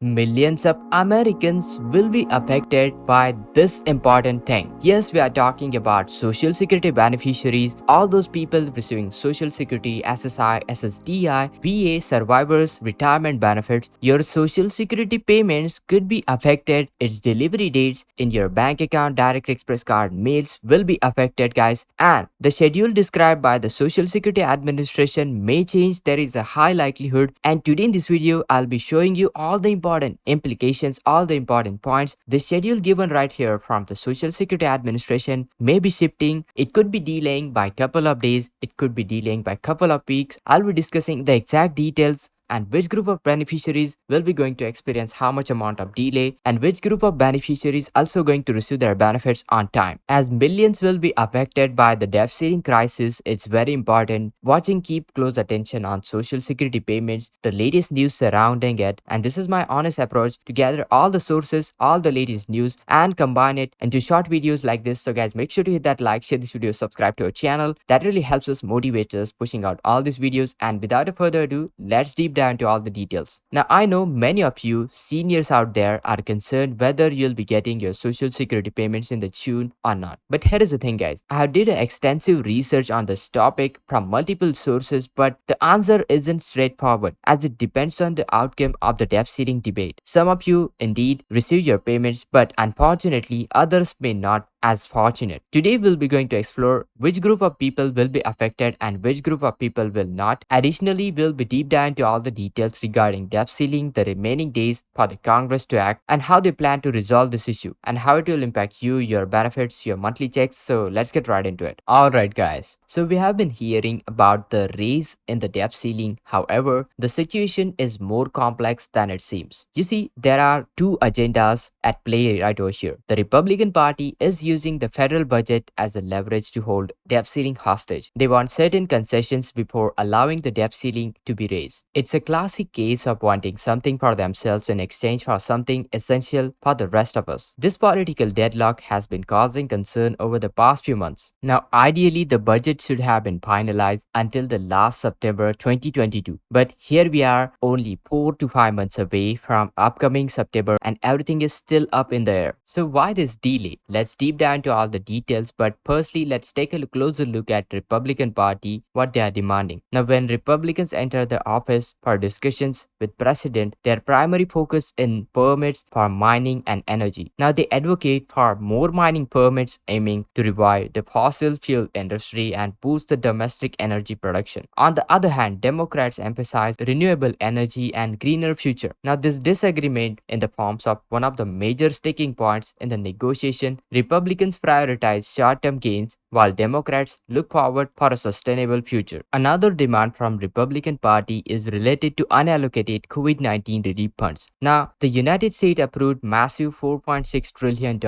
Millions of Americans will be affected by this important thing. Yes, we are talking about Social Security beneficiaries, all those people receiving Social Security, SSI, SSDI, VA, survivors, retirement benefits. Your Social Security payments could be affected. Its delivery dates in your bank account, direct express card, mails will be affected, guys. And the schedule described by the Social Security Administration may change. There is a high likelihood. And today in this video, I'll be showing you all the important implications, all the important points. The schedule given right here from the Social Security Administration may be shifting. It could be delaying by couple of days. It could be delaying by couple of weeks. I'll be discussing the exact details and which group of beneficiaries will be going to experience how much amount of delay and which group of beneficiaries also going to receive their benefits on time. As millions will be affected by the debt ceiling crisis, it's very important watching keep close attention on social security payments, the latest news surrounding it, and this is my honest approach to gather all the sources, all the latest news and combine it into short videos like this. So guys, make sure to hit that like, share this video, subscribe to our channel. That really helps us motivate us pushing out all these videos. And without a further ado, let's deep down to all the details. Now, I know many of you seniors out there are concerned whether you'll be getting your social security payments in the June or not. But here is the thing, guys. I have did extensive research on this topic from multiple sources, but the answer isn't straightforward as it depends on the outcome of the debt ceiling debate. Some of you indeed receive your payments, but unfortunately others may not as fortunate. Today we'll be going to explore which group of people will be affected and which group of people will not. Additionally, we'll be deep dive into all the details regarding debt ceiling, the remaining days for the Congress to act, and how they plan to resolve this issue, and how it will impact you, your benefits, your monthly checks. So let's get right into it. Alright guys, so we have been hearing about the raise in the debt ceiling. However, the situation is more complex than it seems. You see, there are two agendas at play right over here. The Republican Party is using the federal budget as a leverage to hold debt ceiling hostage. They want certain concessions before allowing the debt ceiling to be raised. It's a classic case of wanting something for themselves in exchange for something essential for the rest of us. This political deadlock has been causing concern over the past few months. Now, ideally, the budget should have been finalized until the last September 2022. But here we are, only 4 to 5 months away from upcoming September, and everything is still up in the air. So why this delay? Let's deep dive into all the details, but firstly, let's take a closer look at Republican Party, what they are demanding. Now, when Republicans enter the office for discussions with President, their primary focus in permits for mining and energy. Now, they advocate for more mining permits aiming to revive the fossil fuel industry and boost the domestic energy production. On the other hand, Democrats emphasize renewable energy and greener future. Now, this disagreement in the forms of one of the major sticking points in the negotiation. Republicans prioritize short-term gains while Democrats look forward for a sustainable future. Another demand from Republican Party is related to unallocated COVID-19 relief funds. Now, the United States approved massive $4.6 trillion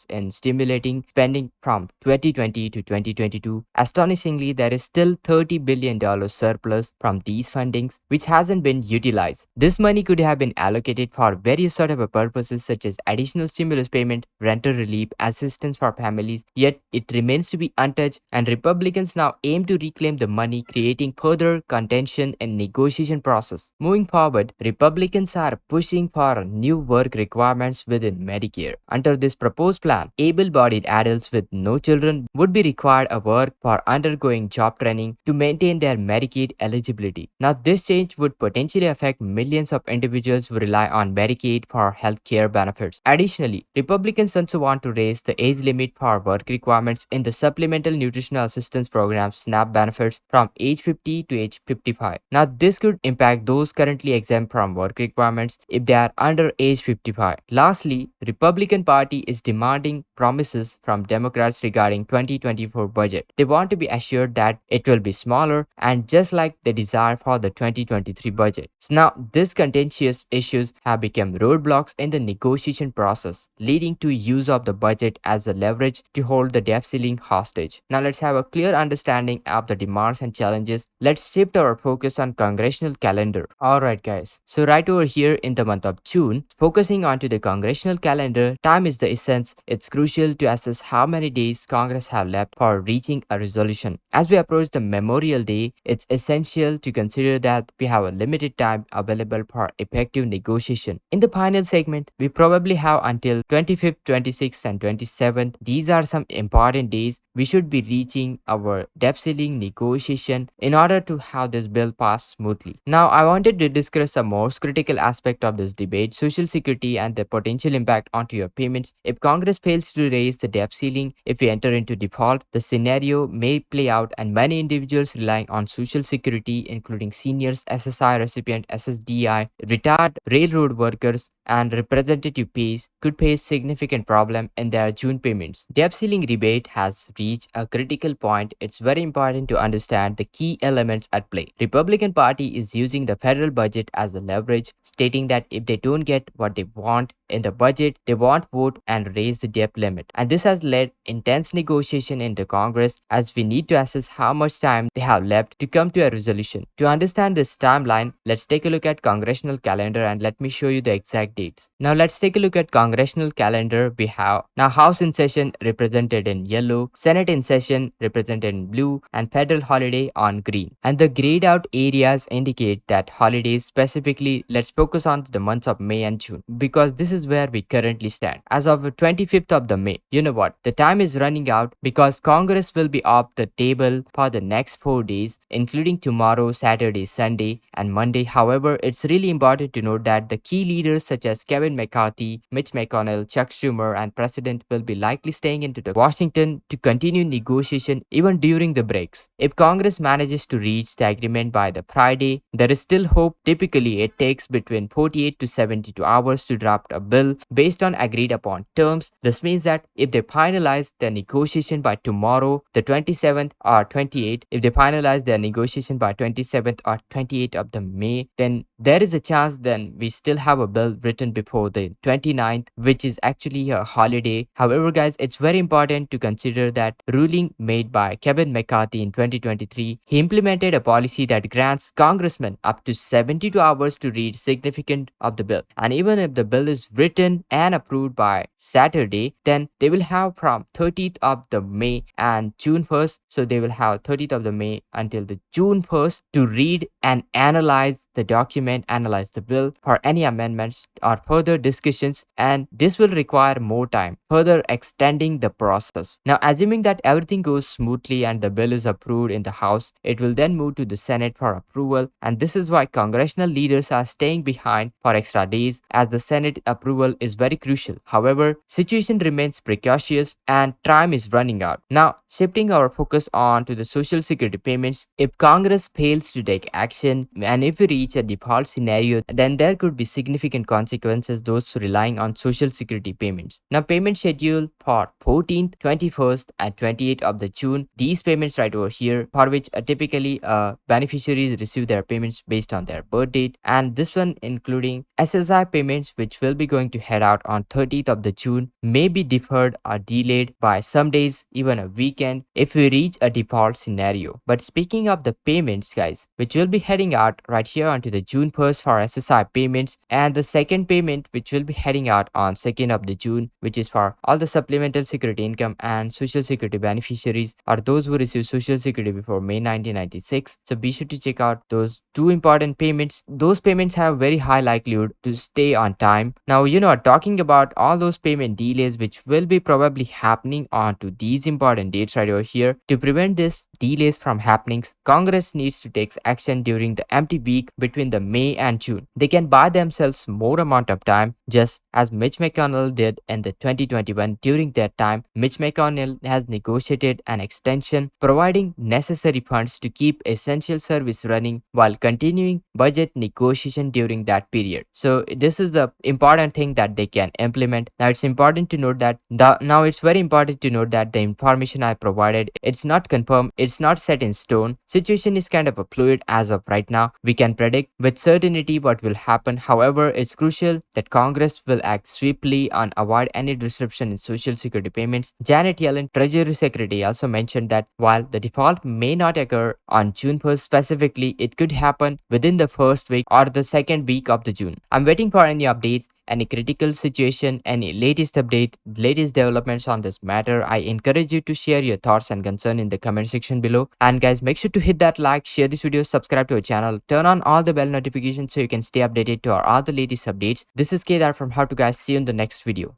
in stimulating spending from 2020 to 2022. Astonishingly, there is still $30 billion surplus from these fundings, which hasn't been utilized. This money could have been allocated for various sort of purposes such as additional stimulus payment, rental relief, assistance for families, yet it remains to be untouched, and Republicans now aim to reclaim the money, creating further contention in negotiation process. Moving forward, Republicans are pushing for new work requirements within Medicare. Under this proposed plan, able-bodied adults with no children would be required to work for undergoing job training to maintain their Medicaid eligibility. Now, this change would potentially affect millions of individuals who rely on Medicaid for health care benefits. Additionally, Republicans also want to raise the age limit for work requirements in the Supplemental Nutritional Assistance Program SNAP benefits from age 50 to age 55. Now, this could impact those currently exempt from work requirements if they are under age 55. Lastly, Republican Party is demanding promises from Democrats regarding 2024 budget. They want to be assured that it will be smaller and just like the desire for the 2023 budget. So now, these contentious issues have become roadblocks in the negotiation process, leading to use of the budget as a leverage to hold the debt ceiling hostage. hostage. Now let's have a clear understanding of the demands and challenges. Let's shift our focus on congressional calendar. Alright guys, so right over here in the month of June, focusing onto the congressional calendar, time is the essence. It's crucial to assess how many days Congress have left for reaching a resolution. As we approach the Memorial Day, it's essential to consider that we have a limited time available for effective negotiation. In the final segment, we probably have until 25th, 26th and 27th. These are some important days we should be reaching our debt ceiling negotiation in order to have this bill pass smoothly. Now, I wanted to discuss a most critical aspect of this debate, Social Security and the potential impact onto your payments. If Congress fails to raise the debt ceiling, if we enter into default, the scenario may play out and many individuals relying on Social Security, including seniors, SSI recipient, SSDI, retired railroad workers, and representative pays, could face significant problem in their June payments. Debt ceiling rebate has reached a critical point. It's very important to understand the key elements at play. Republican Party is using the federal budget as a leverage, stating that if they don't get what they want in the budget, they won't vote and raise the debt limit. And this has led intense negotiation in the Congress, as we need to assess how much time they have left to come to a resolution. To understand this timeline, let's take a look at congressional calendar and let me show you the exact dates. Now let's take a look at congressional calendar. We have now House in session represented in yellow, Senate in session represented in blue, and federal holiday on green. And the grayed out areas indicate that holidays. Specifically, let's focus on the months of May and June, because this is where we currently stand. As of the 25th of the May, you know what? The time is running out because Congress will be off the table for the next 4 days, including tomorrow, Saturday, Sunday, and Monday. However, it's really important to note that the key leaders such as Kevin McCarthy, Mitch McConnell, Chuck Schumer, and President will be likely staying into the Washington to continue negotiation even during the breaks. If Congress manages to reach the agreement by the Friday, there is still hope. Typically, it takes between 48 to 72 hours to draft a bill based on agreed upon terms. This means that if they finalize the negotiation by tomorrow, the 27th or 28th, if they finalize their negotiation by 27th or 28th of the May, then there is a chance then we still have a bill written before the 29th, which is actually a holiday. However, guys, it's very important to consider that ruling made by Kevin McCarthy in 2023, he implemented a policy that grants congressmen up to 72 hours to read significant of the bill. And even if the bill is written and approved by Saturday, then they will have from 30th of the May and June 1st. So they will have 30th of the May until the June 1st to read and analyze the document, analyze the bill for any amendments or further discussions, and this will require more time, further extending the process. Now, assuming that everything goes smoothly and the bill is approved in the House, it will then move to the Senate for approval, and this is why congressional leaders are staying behind for extra days, as the Senate approval is very crucial. However, situation remains precarious and time is running out. Now, shifting our focus on to the Social Security payments, if Congress fails to take action and if we reach a default scenario, then there could be significant consequences those relying on Social Security payments. Now, payment schedule for 14th, 21st, and 28th of the June. These payments right over here, for which typically beneficiaries receive their payments based on their birth date, and this one including SSI payments, which will be going to head out on 30th of the June, may be deferred or delayed by some days, even a weekend, if we reach a default scenario. But speaking of the payments, guys, which will be heading out right here onto the June 1st for SSI payments, and the second payment which will be heading out on 2nd of the June, which is for all the supplemental security income and Social Security beneficiaries, or those who receive Social Security before May 1996. So be sure to check out those two important payments. Those payments have very high likelihood to stay on time. Now, talking about all those payment delays which will be probably happening on to these important dates right over here, to prevent these delays from happening, Congress needs to take action during the empty week between the May and June. They can buy themselves more amount of time, just as Mitch McConnell did in the 2021. During that time, Mitch McConnell has negotiated an extension providing necessary funds to keep essential service running while continuing budget negotiation during that period. So this is the important thing that they can implement. Now it's important to note that it's very important to note that the information I provided, it's not confirmed, it's not set in stone. Situation is kind of a fluid as of of right now, we can predict with certainty what will happen. However, it's crucial that Congress will act swiftly and avoid any disruption in Social Security payments. Janet Yellen, Treasury Secretary, also mentioned that while the default may not occur on June 1st specifically, it could happen within the first week or the second week of the June. I'm waiting for any updates, any critical situation, any latest update, latest developments on this matter. I encourage you to share your thoughts and concern in the comment section below. And guys, make sure to hit that like, share this video, subscribe to our channel, turn on all the bell notifications so you can stay updated to our other latest updates. This is Kedar from How to Guys. See you in the next video.